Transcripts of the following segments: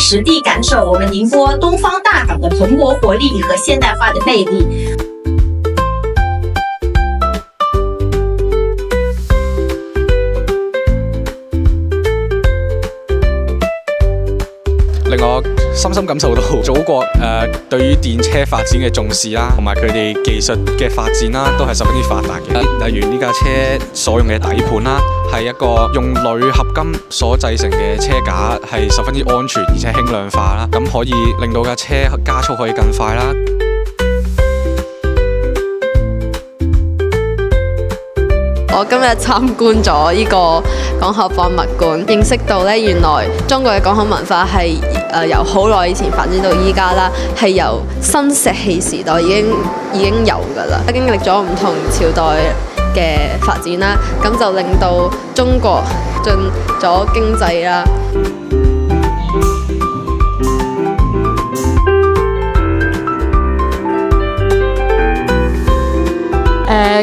實地感受我們寧波東方大港的蓬勃活力和現代化的魅力。令我深深感受到祖國對於電車發展嘅重視啦，同埋佢哋技術嘅發展啦，都係十分之發達嘅。例如呢架車所用嘅底盤啦，係一個用鋁合金所製成嘅車架，係十分之安全而且輕量化啦，咁可以令到架車加速可以更快啦。我今日參觀咗呢個港口博物館，認識到咧原來中國嘅港口文化係由好耐以前發展到依家啦，係由新石器時代已經有㗎啦，經歷咗唔同朝代嘅發展啦，咁就令到中國進咗經濟啦。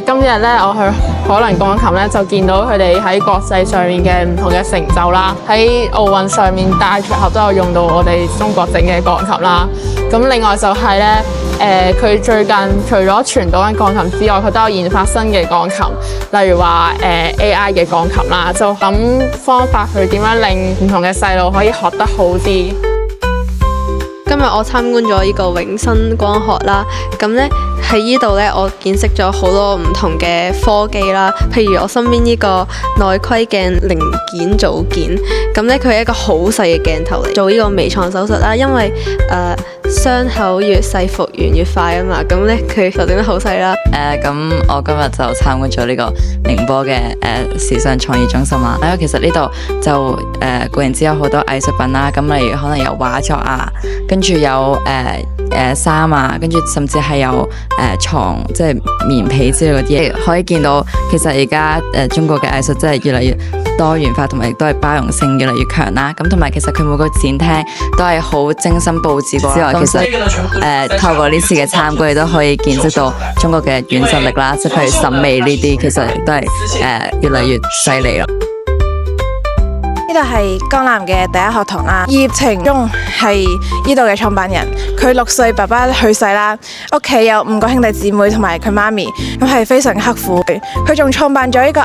今日咧，我去可能鋼琴咧，就見到佢哋喺國際上面嘅唔同嘅成就啦。喺奧運上面大場合都有用到我哋中國整嘅鋼琴啦。咁另外就係咧，佢最近除咗傳統嘅鋼琴之外，佢都有研發新嘅鋼琴，例如話AI 嘅鋼琴啦，就諗方法去點樣令唔同嘅細路可以學得好啲。今日我參觀咗呢個永新光學啦，咁咧喺呢度咧，我見識咗好多唔同嘅科技啦，譬如我身邊呢個內窺鏡零件組件，咁咧佢係一個好細嘅鏡頭嚟做呢個微創手術啦，因為傷口越細復原越快啊嘛，咁咧佢就整得好細啦。咁我今日就參觀咗呢個寧波嘅時尚創意中心啦。因為其實呢度就固然之有好多藝術品啦，咁例如可能有畫作啊，跟住有衫啊，跟住甚至係有床，即係棉被之類嗰啲嘢，可以見到其實而家中國嘅藝術真係越嚟越多元化，同埋亦都係包容性越嚟越強啦。咁同埋其實佢每個展廳都係好精心佈置過之外，其實透過呢次嘅參觀，你都可以見識到中國嘅軟實力啦，即係譬如審美呢啲，其實都係越嚟越犀利咯。呢度係江南嘅第一學堂啦，葉程忠係呢度嘅創辦人，佢6歲爸爸去世啦，屋企有5個兄弟姊妹同埋佢媽咪，咁係非常刻苦。佢仲創辦咗呢個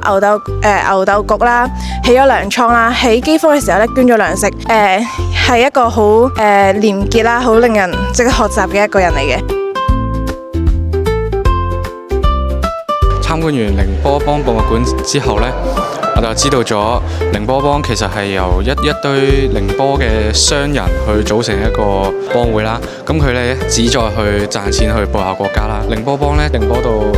牛豆局啦，起咗糧倉啦，喺饑荒嘅時候咧捐咗糧食，係一個好廉潔啦，好令人值得學習嘅一個人嚟嘅。參觀完寧波幫博物館之後呢，我就知道咗寧波幫其實係由一堆寧波嘅商人去組成一個幫會啦。咁佢哋旨在去賺錢去報效國家啦。寧波幫呢，寧波度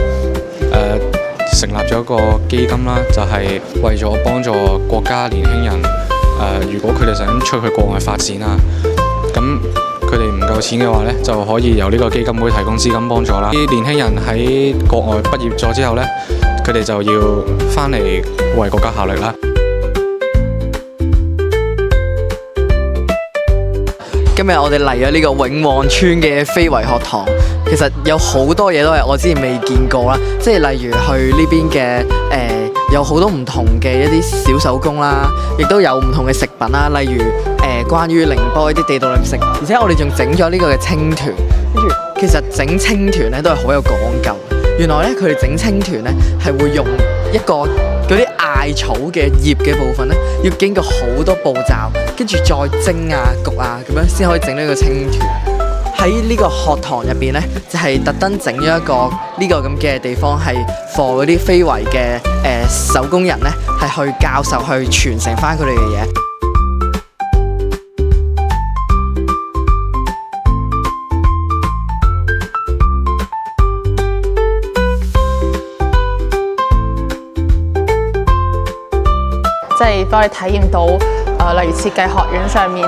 成立咗一個基金啦，就係為咗幫助國家年輕人如果佢哋想出去國外發展啊，咁佢哋唔夠錢嘅話呢，就可以由呢個基金會提供資金幫助啦。啲年輕人喺國外畢業咗之後呢，佢哋就要翻嚟為國家效力啦。今日我哋嚟咗呢個永旺村嘅非遺學堂，其實有好多嘢都係我之前未見過啦，即係例如去呢邊嘅有好多唔同嘅一啲小手工啦，亦都有唔同嘅食品啦，例如關於寧波一啲地道零食，而且我哋仲整咗呢個嘅青團，跟住其實整青團咧都係好有講究。原來咧佢哋整青團咧係會用一個嗰啲艾草嘅葉嘅部分咧，要經過好多步驟，跟住再蒸啊焗啊咁樣先可以整呢個青團。喺呢個學堂入邊咧，就係特登整咗一個呢個咁嘅地方，係 for 嗰啲非遺嘅手工人咧，係去教授去傳承翻佢哋嘅嘢。即係幫你體驗到例如設計學院上面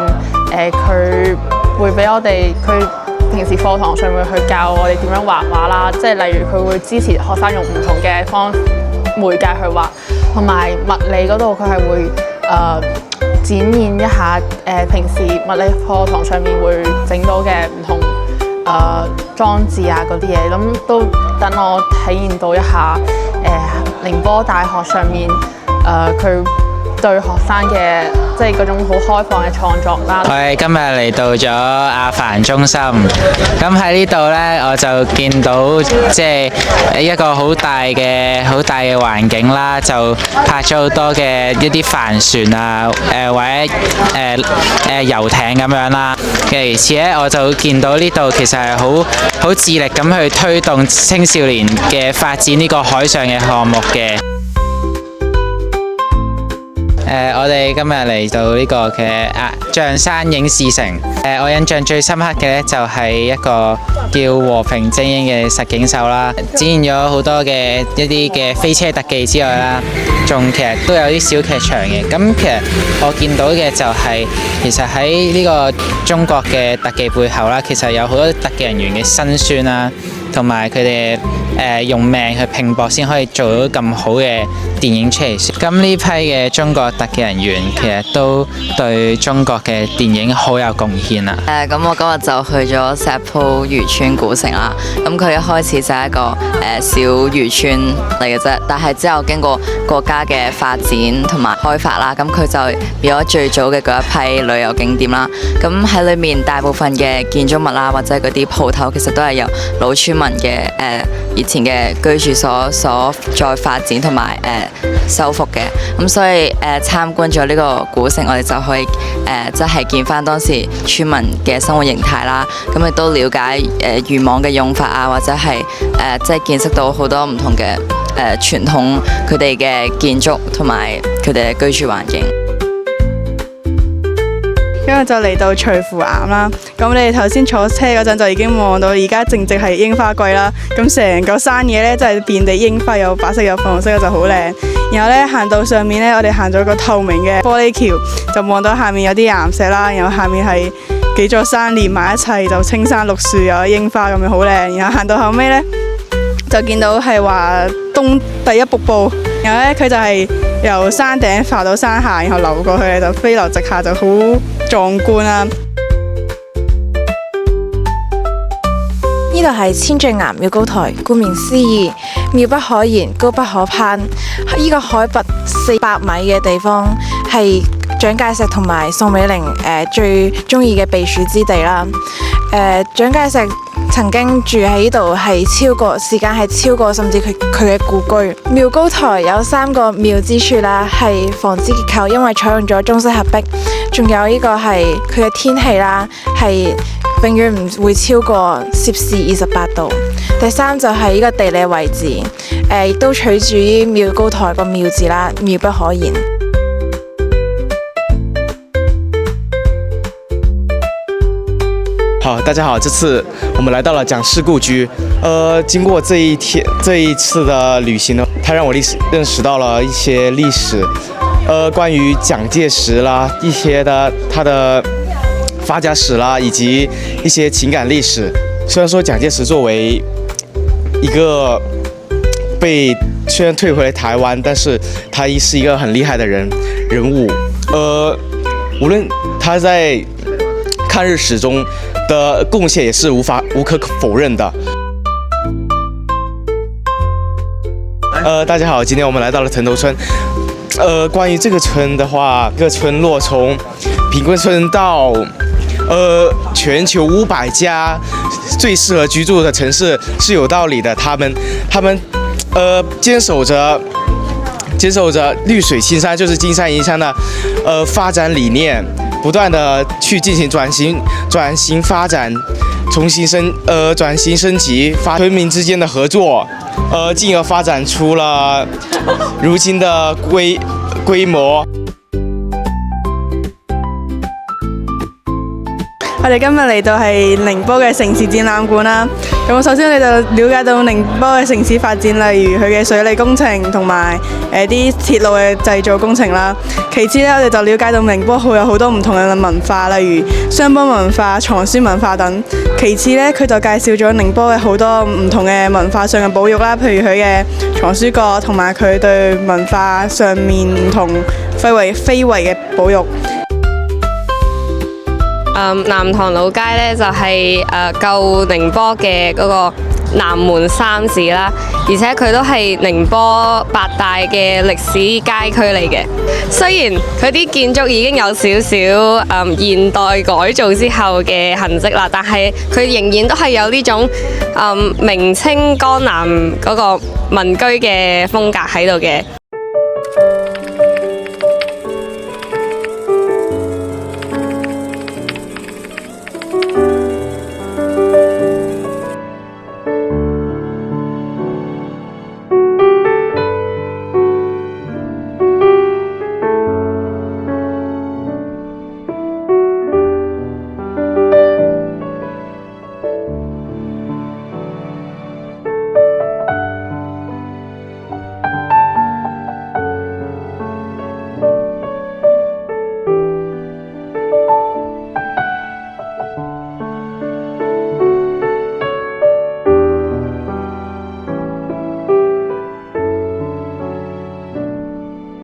佢會俾我哋，佢平時課堂上會去教我哋點樣畫畫啦，即係例如佢會支持學生用唔同嘅媒介去畫，同埋物理嗰度佢係會展現一下平時物理課堂上面會整到嘅唔同裝置啊嗰啲嘢，咁都等我體驗到一下寧波大學上面佢對學生嘅即係嗰種好開放嘅創作啦。我哋今日嚟到咗阿凡中心，咁喺呢度呢，我就見到即係一個好大嘅環境啦，就拍咗好多嘅一啲帆船啊，或者遊艇咁樣啦。其次呢，我就見到呢度其實係好致力咁去推動青少年嘅發展呢個海上嘅項目嘅。我哋今日嚟到呢個嘅象山影視城。我印象最深刻嘅呢，就係一個叫和平精英嘅實景秀啦，展現咗好多嘅一啲嘅飛車特技之外啦，仲其實都有啲小劇場嘅。咁其實我見到嘅就係、其實喺呢個中國嘅特技背後啦，其實有好多特技人員嘅辛酸啦，同埋佢哋用命去拼搏先可以做到咁好嘅電影出嚟。咁呢批嘅中國特技人員其實都對中國嘅電影好有貢獻啦。咁我今日就去咗石浦漁村古城啦。咁佢一開始就係一個小漁村嚟嘅啫，但係之後經過國家嘅發展同埋開發啦，咁佢就變咗最早嘅嗰一批旅遊景點啦。咁喺裏面大部分嘅建築物啦，或者嗰啲鋪頭，其實都係由老村民嘅以前嘅居住所再發展同埋修復嘅。咁所以參觀咗呢個古城，我哋就可以即係見翻當時村民嘅生活形態啦。咁亦都了解漁網嘅用法啊，或者係即係見識到好多唔同嘅傳統佢哋嘅建築同埋佢哋嘅居住環境。今日就嚟到徐湖岩啦，咁你哋頭先坐車嗰陣就已經望到，而家正值係櫻花季啦，咁成個山野呢，真係遍地櫻花，有白色有粉紅色，就好靚。然後呢，行到上面呢，我哋行咗個透明嘅玻璃橋，就望到下面有啲岩石啦，然後下面係幾座山連埋一齊，就青山綠樹有櫻花咁樣好靚。然後行到後尾呢，就見到係話東第一瀑布，然後呢，佢就係由山頂爬到山下，然後流過去就飛流直下，就好壯觀啦！呢度係千丈岩妙高台，顧名思義，妙不可言，高不可攀。呢個海拔400米嘅地方係蔣介石同埋宋美齡最中意嘅避暑之地啦。蔣介石曾經住喺呢度係時間超過甚至佢嘅故居。妙高台有3個妙之處啦，係房子結構，因為採用咗中式合璧，仲有呢個係佢嘅天氣啦，係永遠唔會超過攝氏28度。第3就係呢個地理位置，亦都取自於妙高台個妙字啦，妙不可言。好，大家好，这次我们来到了蒋氏故居。经过这一次的旅行呢，它让我认识到了一些历史，关于蒋介石啦，一些的他的发家史啦，以及一些情感历史。虽然说蒋介石作为一个虽然退回了台湾，但是他是一个很厉害的人物。无论他在抗日史中的贡献也是无可否认的。大家好，今天我们来到了藤头村。关于这个村的话，这个村落从贫困村到全球500家最适合居住的城市是有道理的。他们坚守着绿水青山，就是金山银山的发展理念，不断的去进行转型发展，转型升级，村民之间的合作，进而发展出了如今的规模。我哋今日嚟到係寧波嘅城市展覽館啦。咁首先我哋就了解到寧波嘅城市發展，例如佢嘅水利工程同埋啲鐵路嘅製造工程啦。其次咧，我哋就了解到寧波有好多唔同嘅文化，例如商幫文化、藏書文化等。其次咧，佢就介紹咗寧波嘅好多唔同嘅文化上嘅保育啦，譬如佢嘅藏書閣同埋佢對文化上面唔同非遺嘅保育。南塘老街呢，就係舊寧波嘅嗰個南門三市啦，而且佢都係寧波8大嘅歷史街區嚟嘅。雖然佢啲建築已經有少少現代改造之後嘅痕跡啦，但係佢仍然都係有呢種明清江南嗰個民居嘅風格喺度嘅。